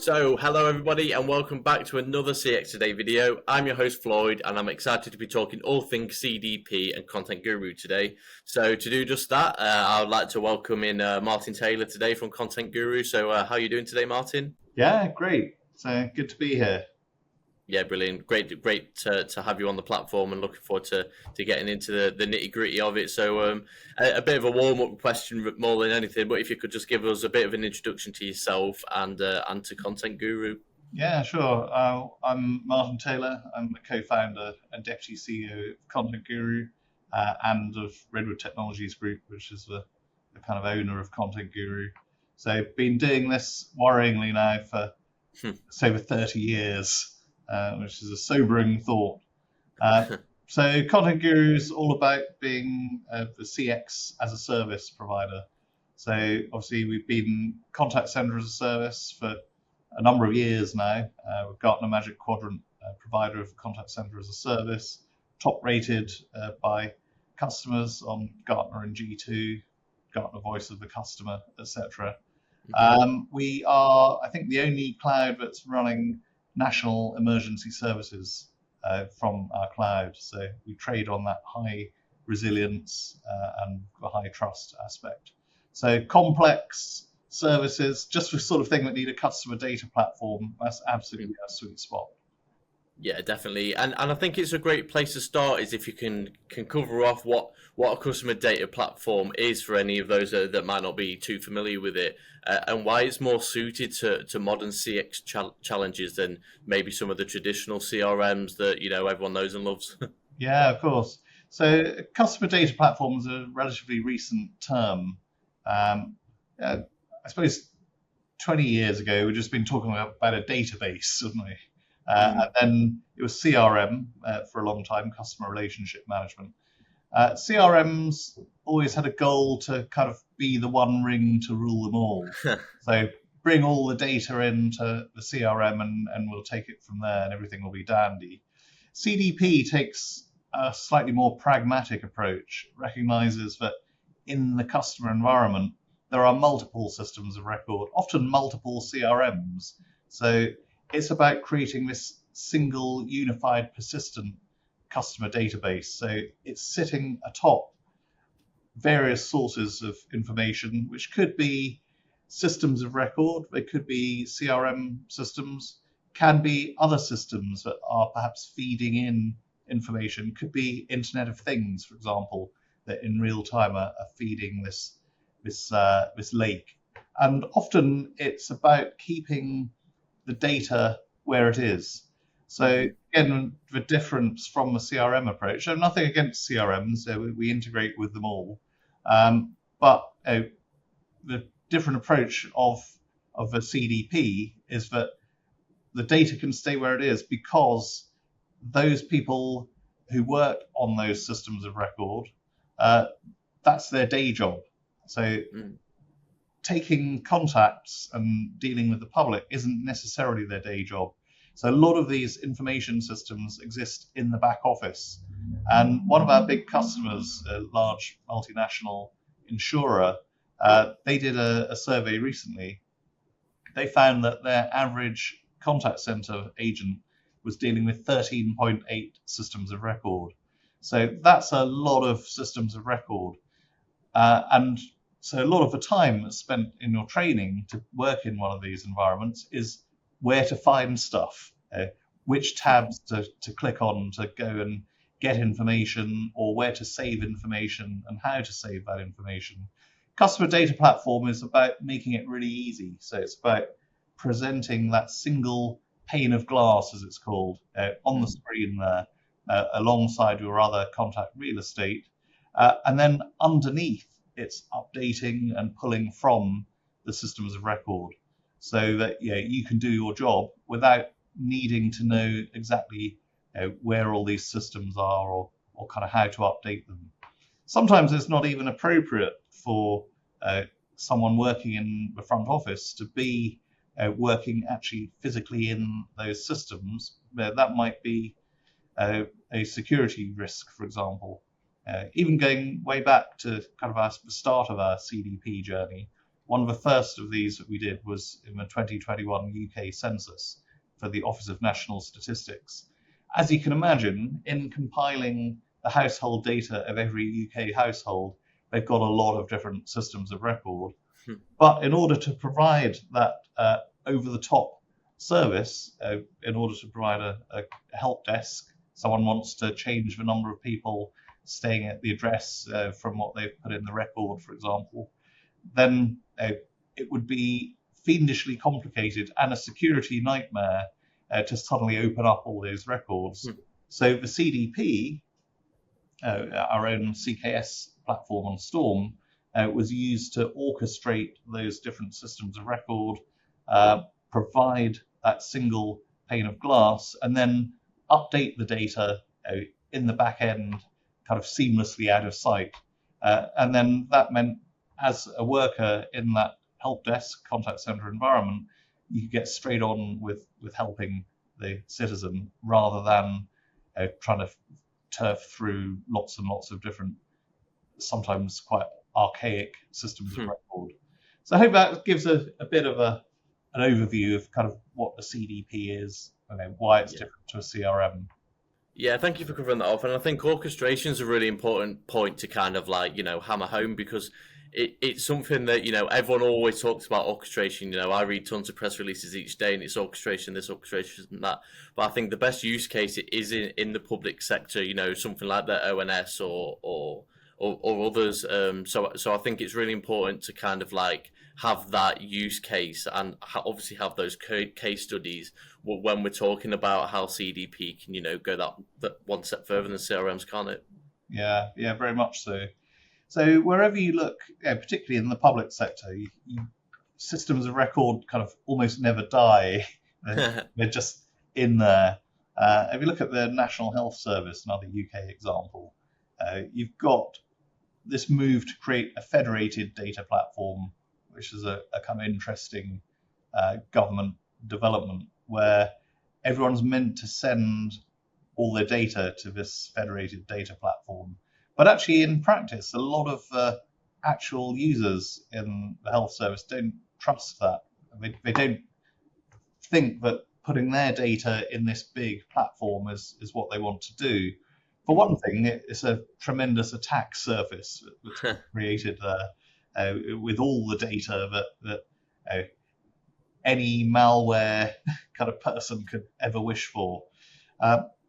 So, hello everybody, and welcome back to another CX Today video. I'm your host Floyd, and I'm excited to be talking all things CDP and Content Guru today. So, to do just that, I would like to welcome in Martin Taylor today from Content Guru. So, how are you doing today, Martin? Yeah, great. So good to be here. Yeah, brilliant. Great to have you on the platform, and looking forward to getting into the nitty gritty of it. So, a bit of a warm up question more than anything, but if you could just give us a bit of an introduction to yourself and to Content Guru. Yeah, sure. I'm Martin Taylor. I'm the co-founder and deputy CEO of Content Guru and of Redwood Technologies Group, which is the kind of owner of Content Guru. So I've been doing this worryingly now for just over 30 years, which is a sobering thought. So Content Guru is all about being the CX as a service provider. So obviously we've been contact center as a service for a number of years now. We've got a Magic Quadrant provider of contact center as a service, top rated by customers on Gartner and G2, Gartner Voice of the Customer, etc. We are, I think, the only cloud that's running national emergency services from our cloud. So we trade on that high resilience and the high trust aspect. So complex services, just the sort of thing that need a customer data platform, that's absolutely our sweet spot. Yeah, definitely, and I think it's a great place to start is if you can cover off what a customer data platform is for any of those that might not be too familiar with it, and why it's more suited to modern CX challenges than maybe some of the traditional CRMs that everyone knows and loves. Yeah, of course. So customer data platform is a relatively recent term. I suppose 20 years ago, we've just been talking about a database, haven't we? And then it was CRM for a long time, customer relationship management. CRMs always had a goal to kind of be the one ring to rule them all. So bring all the data into the CRM and we'll take it from there and everything will be dandy. CDP takes a slightly more pragmatic approach, recognizes that in the customer environment, there are multiple systems of record, often multiple CRMs. So it's about creating this single, unified, persistent customer database. So it's sitting atop various sources of information, which could be systems of record, they could be CRM systems, can be other systems that are perhaps feeding in information, could be Internet of Things, for example, that in real time are feeding this lake. And often it's about keeping the data where it is. So again, the difference from the CRM approach, so nothing against CRMs, so we integrate with them all, but the different approach of the CDP is that the data can stay where it is because those people who work on those systems of record, that's their day job. So taking contacts and dealing with the public isn't necessarily their day job. So a lot of these information systems exist in the back office. And one of our big customers, a large multinational insurer, they did a survey recently. They found that their average contact center agent was dealing with 13.8 systems of record. So that's a lot of systems of record. And so a lot of the time that's spent in your training to work in one of these environments is where to find stuff, which tabs to click on to go and get information, or where to save information and how to save that information. Customer data platform is about making it really easy. So it's about presenting that single pane of glass, as it's called, on the screen there, alongside your other contact real estate. And then underneath, it's updating and pulling from the systems of record so that you can do your job without needing to know exactly where all these systems are or kind of how to update them. Sometimes it's not even appropriate for someone working in the front office to be working actually physically in those systems. That might be a security risk, for example. Even going way back to kind of the start of our CDP journey, one of the first of these that we did was in the 2021 UK Census for the Office of National Statistics. As you can imagine, in compiling the household data of every UK household, they've got a lot of different systems of record. But in order to provide that over-the-top service, in order to provide a help desk, someone wants to change the number of people staying at the address from what they've put in the record, for example, then it would be fiendishly complicated and a security nightmare to suddenly open up all those records. So the CDP, our own CCaaS platform on Storm, was used to orchestrate those different systems of record, provide that single pane of glass, and then update the data in the back end, kind of seamlessly out of sight. And then that meant, as a worker in that help desk contact center environment, you could get straight on with helping the citizen rather than trying to turf through lots and lots of different, sometimes quite archaic systems of record. So I hope that gives a bit of an overview of kind of what the CDP is and why it's different to a CRM. Yeah, thank you for covering that off. And I think orchestration is a really important point to kind of like, hammer home, because it's something that, everyone always talks about orchestration. I read tons of press releases each day and it's orchestration, this orchestration and that. But I think the best use case is in the public sector, something like the ONS or others. So I think it's really important to kind of like have that use case and obviously have those case studies when we're talking about how CDP can, go that one step further than CRMs, can't it? Yeah, very much so. So wherever you look, particularly in the public sector, systems of record kind of almost never die. They're just in there. If you look at the National Health Service, another UK example, you've got this move to create a federated data platform, which is a kind of interesting government development where everyone's meant to send all their data to this federated data platform. But actually, in practice, a lot of actual users in the health service don't trust that. They don't think that putting their data in this big platform is what they want to do. For one thing, it's a tremendous attack surface that's created there with all the data that any malware kind of person could ever wish for.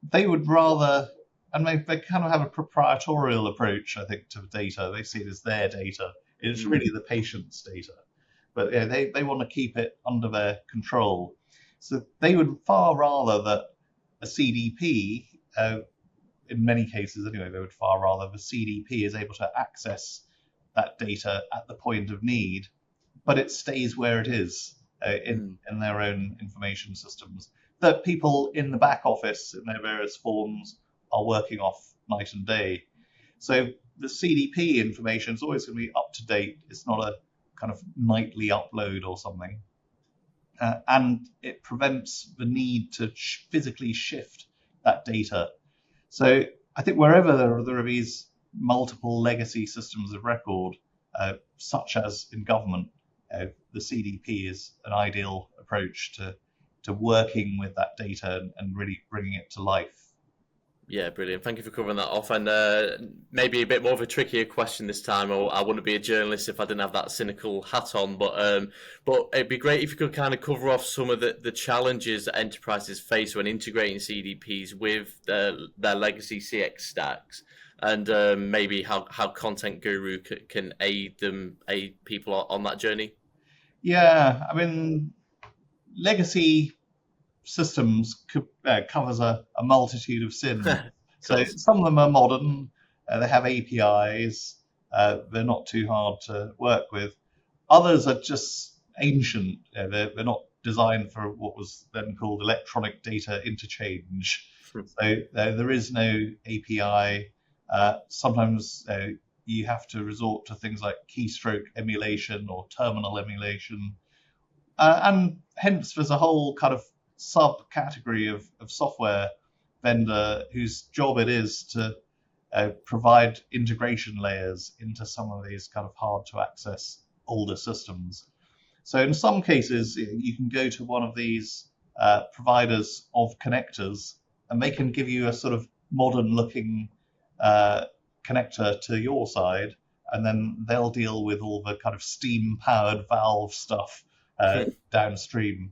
They would rather, and they kind of have a proprietorial approach, I think, to the data. They see it as their data. It's really the patient's data. But they want to keep it under their control. So they would far rather that a CDP, in many cases anyway, they would far rather the CDP is able to access that data at the point of need, but it stays where it is in their own information systems that people in the back office in their various forms are working off night and day. So the CDP information is always going to be up to date. It's not a kind of nightly upload or something. And it prevents the need to physically shift that data. So I think wherever there are these multiple legacy systems of record, such as in government, the CDP is an ideal approach to working with that data and really bringing it to life. Yeah, brilliant. Thank you for covering that off. And maybe a bit more of a trickier question this time. I wouldn't be a journalist if I didn't have that cynical hat on. But it'd be great if you could kind of cover off some of the challenges that enterprises face when integrating CDPs with their legacy CX stacks, and maybe how Content Guru can aid people on that journey. Yeah, I mean, legacy systems covers a multitude of sins. So some of them are modern, they have APIs, they're not too hard to work with. Others are just ancient, they're not designed for what was then called electronic data interchange. So there is no API. Sometimes you have to resort to things like keystroke emulation or terminal emulation. And hence there's a whole kind of subcategory of software vendor whose job it is to provide integration layers into some of these kind of hard to access older systems. So in some cases, you can go to one of these providers of connectors, and they can give you a sort of modern-looking connector to your side, and then they'll deal with all the kind of steam-powered valve stuff downstream.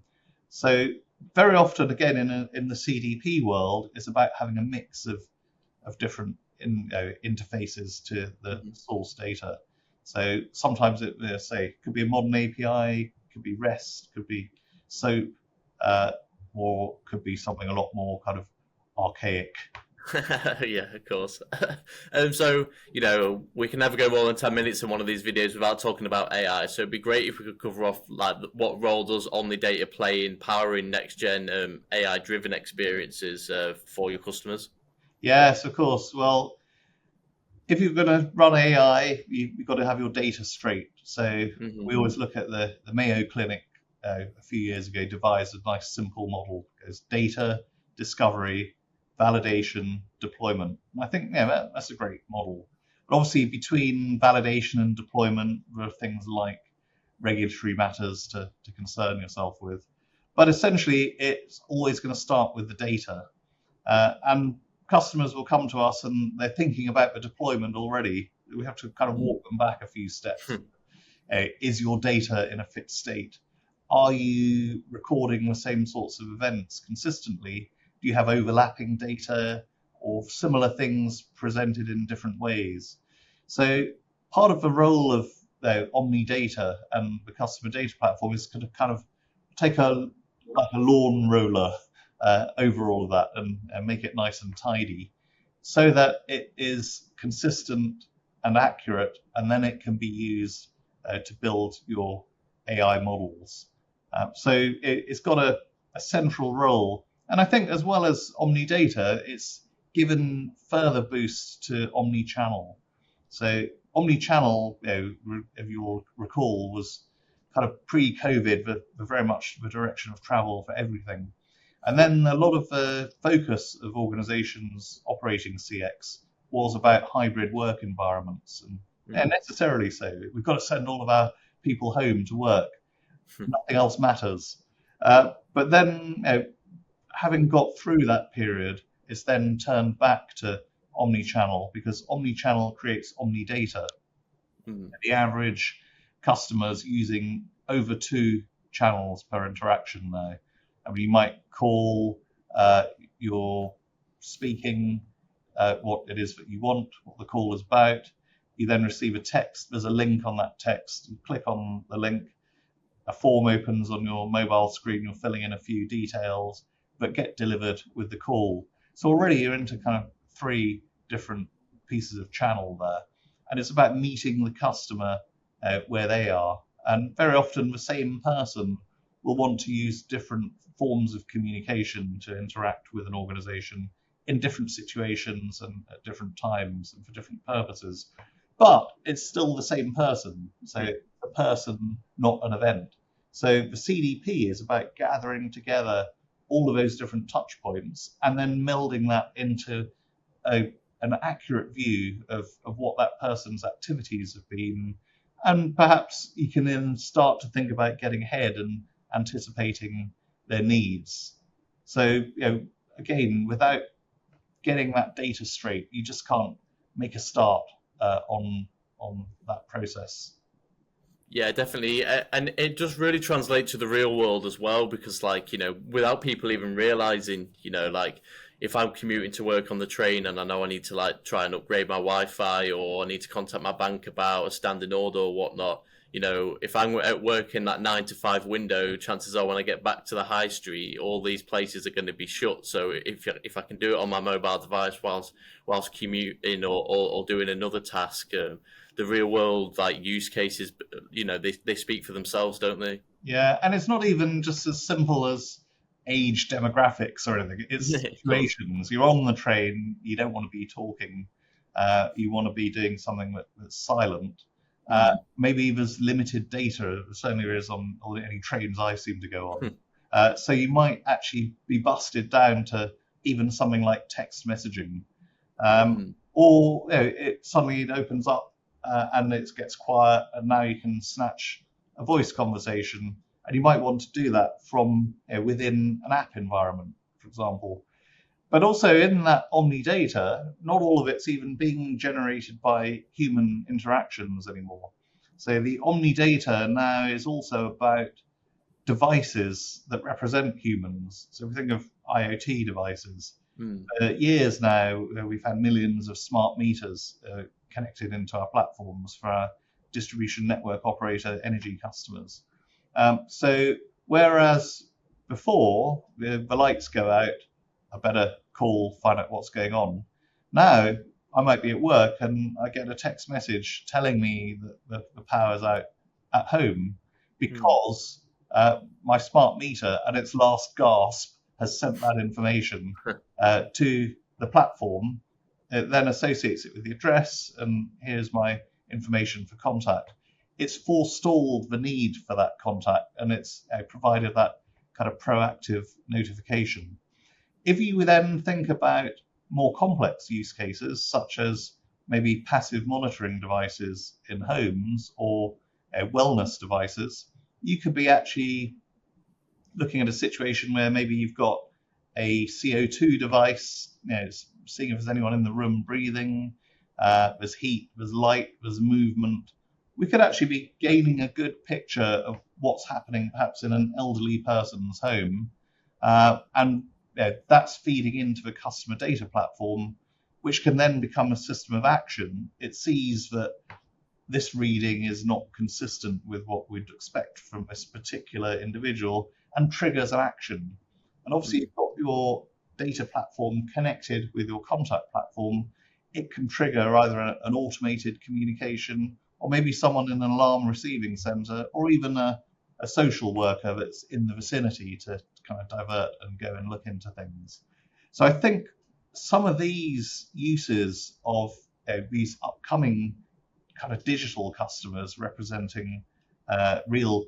So very often, again, in the CDP world, it's about having a mix of different interfaces to the source data. So sometimes it could be a modern API, could be REST, could be SOAP, or could be something a lot more kind of archaic. Yeah, of course. So, we can never go more than 10 minutes in one of these videos without talking about AI. So it'd be great if we could cover off like what role does omni-data play in powering next-gen AI-driven experiences for your customers? Yes, of course. Well, if you're going to run AI, you've got to have your data straight. So we always look at the Mayo Clinic a few years ago devised a nice simple model. It's data, discovery, validation, deployment. And I think that's a great model. But obviously between validation and deployment, there are things like regulatory matters to concern yourself with. But essentially, it's always going to start with the data. And customers will come to us and they're thinking about the deployment already. We have to kind of walk them back a few steps. Is your data in a fit state? Are you recording the same sorts of events consistently? Do you have overlapping data or similar things presented in different ways? So part of the role of omni-data and the customer data platform is to kind of take a lawn roller over all of that and make it nice and tidy so that it is consistent and accurate, and then it can be used to build your AI models. So it's got a central role. And I think as well as omni-data, it's given further boosts to omnichannel. So omnichannel, if you'll recall, was kind of pre-COVID, but very much the direction of travel for everything. And then a lot of the focus of organizations operating CX was about hybrid work environments, and necessarily so. We've got to send all of our people home to work. Nothing else matters. But then, having got through that period, it's then turned back to omnichannel, because omnichannel creates omni-data. The average customer's using over 2 channels per interaction now. I mean, you might call, you're speaking what it is that you want, what the call is about. You then receive a text. There's a link on that text. You click on the link. A form opens on your mobile screen. You're filling in a few details that get delivered with the call. So already you're into kind of 3 different pieces of channel there. And it's about meeting the customer where they are. And very often the same person will want to use different forms of communication to interact with an organization in different situations and at different times and for different purposes. But it's still the same person. So a person, not an event. So the CDP is about gathering together all of those different touch points and then melding that into an accurate view of what that person's activities have been. And perhaps you can then start to think about getting ahead and anticipating their needs. So, again, without getting that data straight, you just can't make a start on that process. Yeah, definitely. And it does really translate to the real world as well, because without people even realizing, if I'm commuting to work on the train and I know I need to try and upgrade my Wi-Fi, or I need to contact my bank about a standing order or whatnot, if I'm at work in that 9 to 5 window, chances are when I get back to the high street, all these places are going to be shut. So if I can do it on my mobile device whilst commuting or doing another task, the real world use cases, they speak for themselves, don't they? Yeah, and it's not even just as simple as age demographics or anything. It's situations. You're on the train, you don't want to be talking, you want to be doing something that's silent. Maybe there's limited data, certainly there is on any trains I seem to go on. So you might actually be busted down to even something like text messaging. Or suddenly it opens up and it gets quiet, and now you can snatch a voice conversation, and you might want to do that from within an app environment, for example. But also in that omni-data, not all of it's even being generated by human interactions anymore. So the omni-data now is also about devices that represent humans. So if we think of IoT devices, years now we've had millions of smart meters connected into our platforms for our distribution network operator energy customers. So whereas before the lights go out, I better call, find out what's going on. Now I might be at work and I get a text message telling me that the power's out at home because my smart meter at its last gasp has sent that information to the platform. It then associates it with the address, and here's my information for contact. It's forestalled the need for that contact, and it's provided that kind of proactive notification. If you then think about more complex use cases, such as maybe passive monitoring devices in homes or wellness devices, you could be actually looking at a situation where maybe you've got a CO2 device, seeing if there's anyone in the room breathing, there's heat, there's light, there's movement. We could actually be gaining a good picture of what's happening perhaps in an elderly person's home, and that's feeding into the customer data platform, which can then become a system of action. It sees that this reading is not consistent with what we'd expect from this particular individual and triggers an action. And obviously you've got your data platform connected with your contact platform. It can trigger either an automated communication, or maybe someone in an alarm receiving center, or even a social worker that's in the vicinity to kind of divert and go and look into things. So I think some of these uses of these upcoming kind of digital customers representing real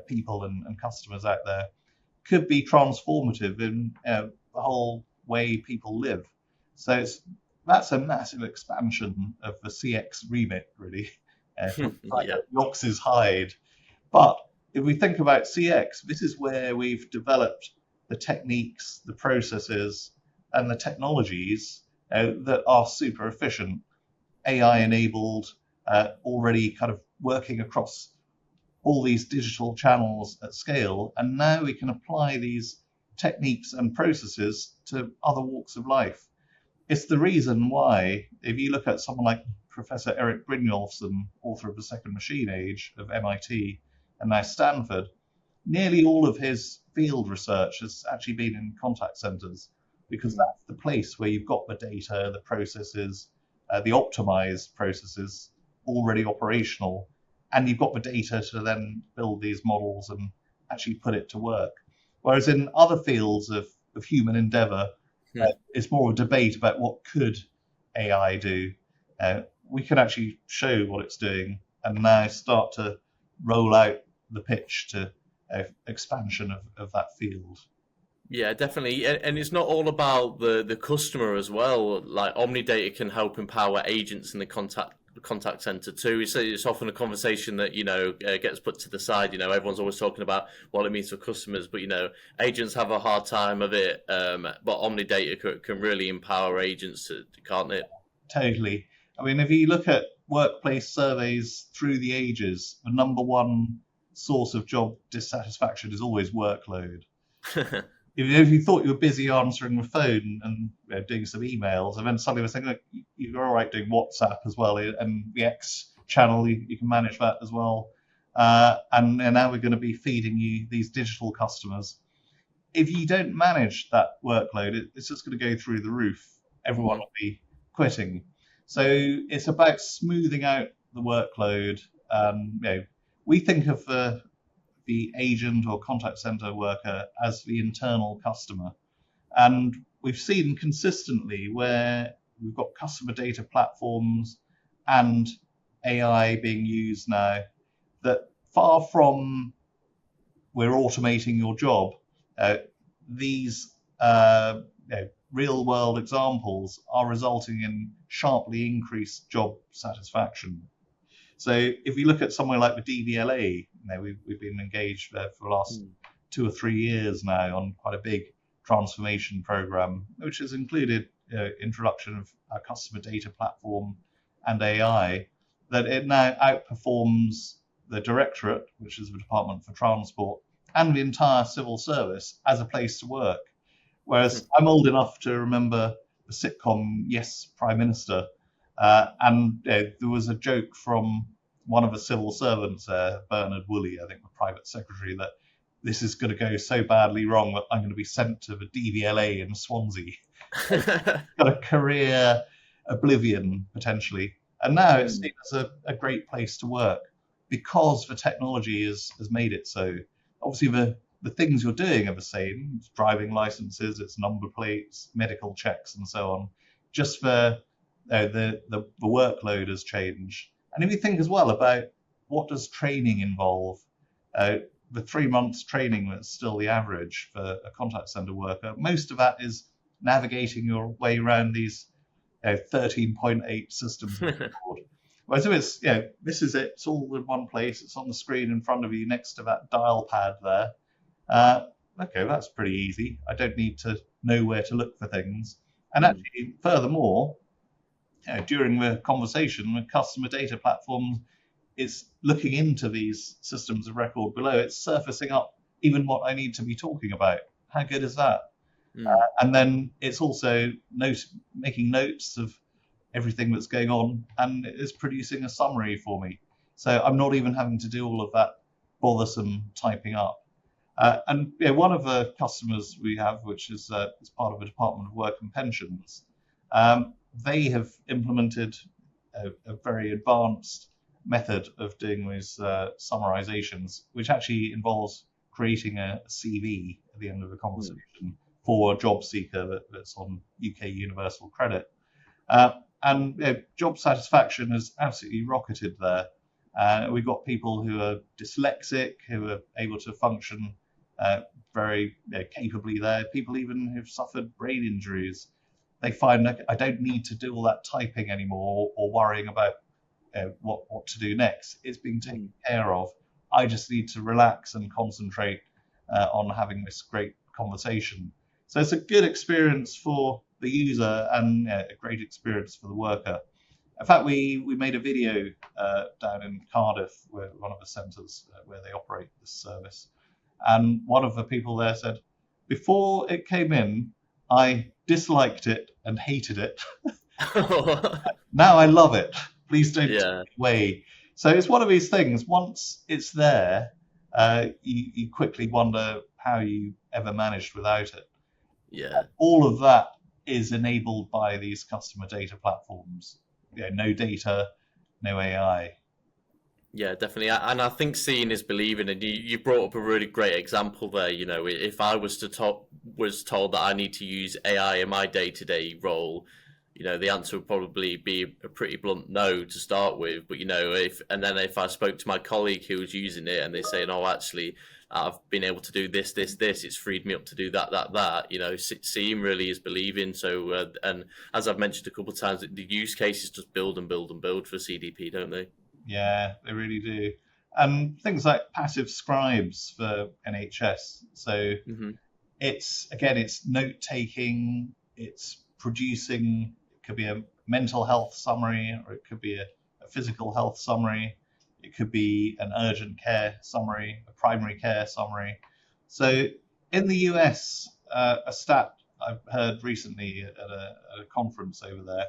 people and customers out there could be transformative in the whole way people live. So that's a massive expansion of the CX remit, really, from like the ox's hide. But if we think about CX, this is where we've developed the techniques, the processes, and the technologies that are super efficient, AI-enabled, already kind of working across all these digital channels at scale. And now we can apply these techniques and processes to other walks of life. It's the reason why, if you look at someone like Professor Eric Brynjolfsson, author of The Second Machine Age of MIT and now Stanford, nearly all of his field research has actually been in contact centers, because that's the place where you've got the data, the processes, the optimized processes already operational, and you've got the data to then build these models and actually put it to work. Whereas in other fields of human endeavor, it's more a debate about what could AI do. We can actually show what it's doing and now start to roll out the pitch to expansion of that field. Yeah, definitely. And it's not all about the customer as well. Like omni-data can help empower agents in the contact center too. It's often a conversation that gets put to the side. Everyone's always talking about what it means for customers, but agents have a hard time of it. But omni-data can really empower agents, can't it? Totally. I mean, if you look at workplace surveys through the ages, the number one source of job dissatisfaction is always workload. If you thought you were busy answering the phone and doing some emails, and then suddenly we're saying, look, you're all right doing WhatsApp as well, and the X channel, you can manage that as well. And now we're going to be feeding you these digital customers. If you don't manage that workload, it's just going to go through the roof. Everyone will be quitting. So it's about smoothing out the workload. We think of the agent or contact center worker as the internal customer. And we've seen consistently where we've got customer data platforms and AI being used now, that far from we're automating your job, these real world examples are resulting in sharply increased job satisfaction. So if you look at somewhere like the DVLA, we've been engaged there for the last 2 or 3 years now on quite a big transformation program, which has included introduction of our customer data platform and AI, that it now outperforms the Directorate, which is the Department for Transport, and the entire civil service as a place to work. Whereas I'm old enough to remember the sitcom Yes, Prime Minister, and there was a joke from one of the civil servants, Bernard Woolley, I think the private secretary, that this is going to go so badly wrong that I'm going to be sent to the DVLA in Swansea. Got a career oblivion potentially, and now it's seen as a great place to work because the technology has made it so. Obviously, the things you're doing are the same: it's driving licenses, it's number plates, medical checks, and so on. Just the workload has changed. And if you think as well about what does training involve, the 3 months training that's still the average for a contact center worker, most of that is navigating your way around these 13.8 systems. Whereas if it's, this is it, it's all in one place, it's on the screen in front of you next to that dial pad there. Okay, that's pretty easy. I don't need to know where to look for things. And actually, furthermore, during the conversation with customer data platforms, it's looking into these systems of record below. It's surfacing up even what I need to be talking about. How good is that? And then it's also making notes of everything that's going on, and it's producing a summary for me. So I'm not even having to do all of that bothersome typing up. And one of the customers we have, which is part of the Department of Work and Pensions, they have implemented a very advanced method of doing these summarizations, which actually involves creating a CV at the end of the conversation for a job seeker that's on UK Universal Credit. And job satisfaction has absolutely rocketed there. We've got people who are dyslexic, who are able to function very capably there. People even who've suffered brain injuries. They find that I don't need to do all that typing anymore or worrying about what to do next. It's being taken care of. I just need to relax and concentrate on having this great conversation. So it's a good experience for the user and a great experience for the worker. In fact, we made a video down in Cardiff, where one of the centres where they operate this service. And one of the people there said, before it came in, I disliked it and hated it. Now I love it. Please don't take it away. So it's one of these things. Once it's there, you quickly wonder how you ever managed without it. Yeah. All of that is enabled by these customer data platforms. No data, no AI. Yeah, definitely. And I think seeing is believing, and you brought up a really great example there. If I was told that I need to use AI in my day-to-day role, the answer would probably be a pretty blunt no to start with. But if I spoke to my colleague who was using it and they're saying, oh, actually, I've been able to do this, it's freed me up to do that. Seeing really is believing. So, and as I've mentioned a couple of times, the use cases just build and build and build for CDP, don't they? Yeah, they really do. And things like passive scribes for NHS. So it's note taking, it's producing. It could be a mental health summary, or it could be a physical health summary. It could be an urgent care summary, a primary care summary. So in the US, a stat I've heard recently at a conference over there,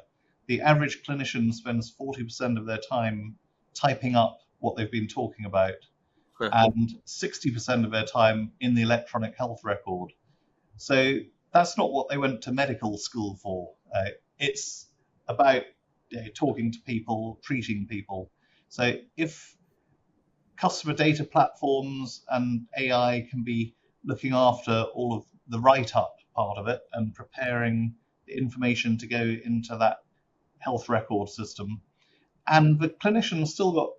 the average clinician spends 40% of their time typing up what they've been talking about and 60% of their time in the electronic health record. So that's not what they went to medical school for. It's about talking to people, treating people. So if customer data platforms and AI can be looking after all of the write-up part of it and preparing the information to go into that health record system, and the clinicians still got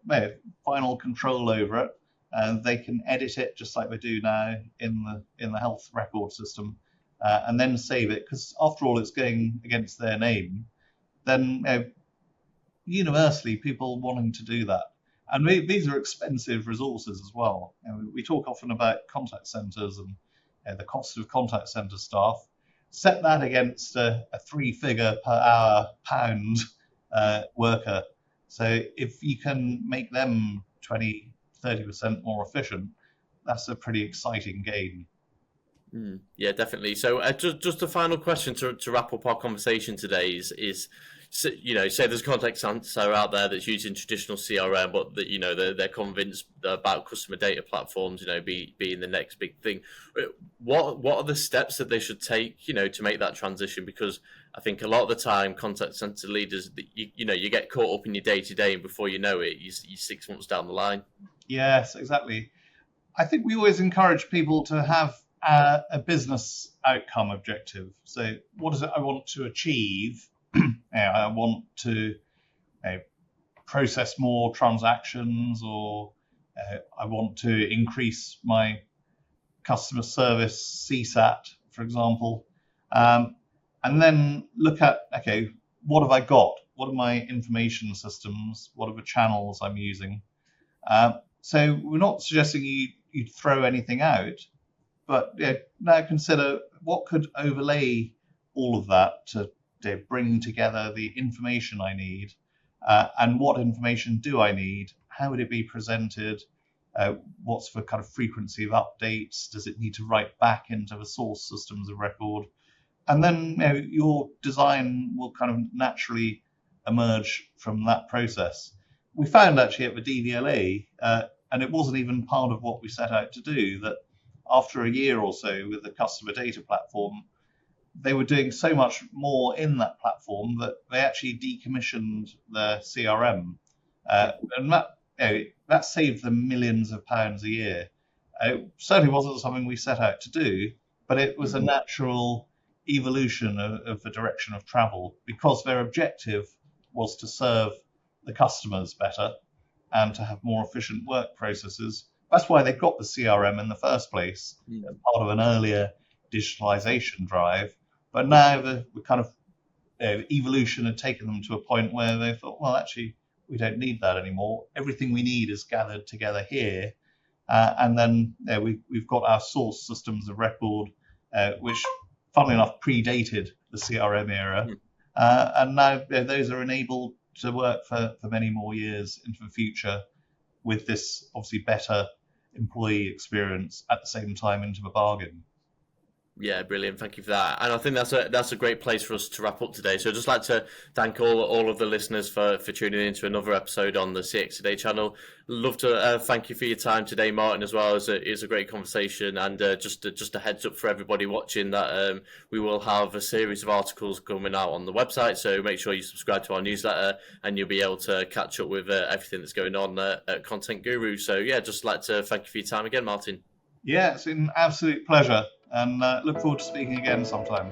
final control over it, and they can edit it just like they do now in the health record system, and then save it, because after all it's going against their name. Then universally people wanting to do that. And these are expensive resources as well. We talk often about contact centers and the cost of contact center staff. Set that against a 3-figure per hour pound worker. So if you can make them 20-30% more efficient, that's a pretty exciting gain. Yeah, definitely. So just a final question to wrap up our conversation today is say there's contact center out there that's using traditional CRM, but that they're convinced about customer data platforms, being the next big thing. What are the steps that they should take, to make that transition? Because I think a lot of the time, contact center leaders, you get caught up in your day to day, and before you know it, you're 6 months down the line. Yes, exactly. I think we always encourage people to have a business outcome objective. So what is it I want to achieve? I want to process more transactions, or I want to increase my customer service CSAT, for example. And then look at, okay, what have I got? What are my information systems? What are the channels I'm using? So we're not suggesting you throw anything out, but now consider what could overlay all of that to bring together the information I need, and what information do I need? How would it be presented? What's the kind of frequency of updates? Does it need to write back into the source systems of record? And then your design will kind of naturally emerge from that process. We found actually at the DVLA, and it wasn't even part of what we set out to do, that after a year or so with the customer data platform, they were doing so much more in that platform that they actually decommissioned their CRM, and that saved them millions of pounds a year. It certainly wasn't something we set out to do, but it was a natural evolution of the direction of travel, because their objective was to serve the customers better and to have more efficient work processes. That's why they got the CRM in the first place, as part of an earlier digitalization drive. But now the kind of evolution had taken them to a point where they thought, well, actually, we don't need that anymore. Everything we need is gathered together here. And then we've got our source systems of record, which, funnily enough, predated the CRM era. And now those are enabled to work for many more years into the future, with this obviously better employee experience at the same time into the bargain. Yeah, brilliant. Thank you for that. And I think that's a great place for us to wrap up today. So I'd just like to thank all of the listeners for tuning in to another episode on the CX Today channel. Love to thank you for your time today, Martin, as well. It's a great conversation. And just a heads up for everybody watching that we will have a series of articles coming out on the website. So make sure you subscribe to our newsletter, and you'll be able to catch up with everything that's going on at Content Guru. So yeah, just like to thank you for your time again, Martin. Yeah, it's an absolute pleasure, and look forward to speaking again sometime.